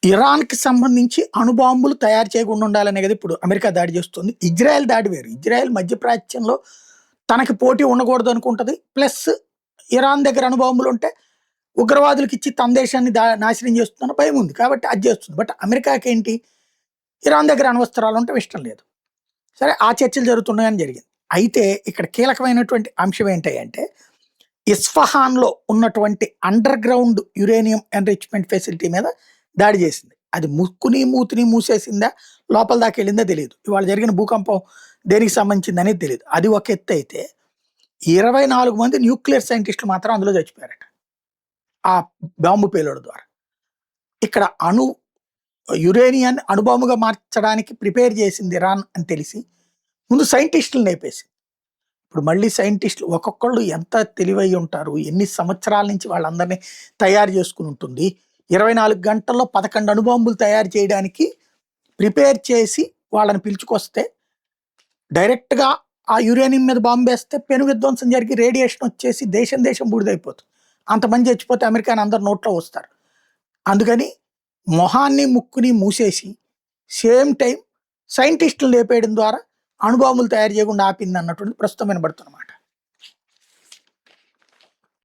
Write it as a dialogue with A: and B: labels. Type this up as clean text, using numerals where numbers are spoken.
A: ఇరాన్‌కి సంబంధించి అణుబాంబులు తయారు చేయకుండా ఉండాలనే కదా ఇప్పుడు అమెరికా దాడి చేస్తుంది. ఇజ్రాయెల్ దాడి వేరు. ఇజ్రాయెల్ మధ్యప్రాచ్యంలో తనకి పోటీ ఉండకూడదు అనుకుంటది. ప్లస్ ఇరాన్ దగ్గర అణుబాంబులుంటే ఉగ్రవాదులకిచ్చి తన దేశాన్ని నాశనం చేస్తుందన్న భయం ఉంది. కాబట్టి అది చేస్తుంది. బట్ అమెరికాకేంటి ఇరాన్ దగ్గర అణ్వస్త్రాలు ఉండటం ఇష్టం లేదు. సరే ఆ చర్చలు జరుగుతున్నాయని జరిగింది. అయితే ఇక్కడ కీలకమైనటువంటి అంశం ఏంటి అంటే ఇస్ఫహాన్‌లో ఉన్నటువంటి under ground uranium enrichment facility మీద దాడి చేసింది. అది ముక్కుని, మూతిని మూసేసిందా? లోపల దాకా వెళ్ళిందా తెలీదు. ఇవాళ జరిగిన భూకంపం దేనికి సంబంధించిందనేది తెలీదు. అది ఒక ఎత్తయితే 24 మంది న్యూక్లియర్ సైంటిస్టులు మాత్రం అందులో చచ్చిపోయారట. ఆ బాంబు పేలుడు ద్వారా. ఇక్కడ యురేనియాన్ని అణుబాంబుగా మార్చడానికి ప్రిపేర్ చేసింది ఇరాన్ అని తెలిసి ముందు సైంటిస్టులను లేపేసింది. ఇప్పుడు మళ్ళీ సైంటిస్టులు ఒక్కొక్కళ్ళు ఎంత తెలివై ఉంటారు, ఎన్ని సంవత్సరాల నుంచి వాళ్ళందరినీ తయారు చేసుకుని ఉంటుంది. 24 గంటల్లో 11 అణుబాంబులు తయారు చేయడానికి ప్రిపేర్ చేసి వాళ్ళని పిలుచుకొస్తే డైరెక్ట్‌గా ఆ యురేనియం మీద బాంబు వేస్తే పెను విధ్వంసం జరిగి రేడియేషన్ వచ్చేసి దేశం బూడిదైపోతుంది. అంతమంది చచ్చిపోతే అమెరికాని అందరు నోట్లో వస్తారు. అందుకని మొహాన్ని, ముక్కుని మూసేసి సేమ్ టైం సైంటిస్టులు లేపేయడం ద్వారా అణుబాంబులు తయారు చేయకుండా ఆపింది అన్నటువంటిది ప్రస్తుతం వినబడుతున్నమాట.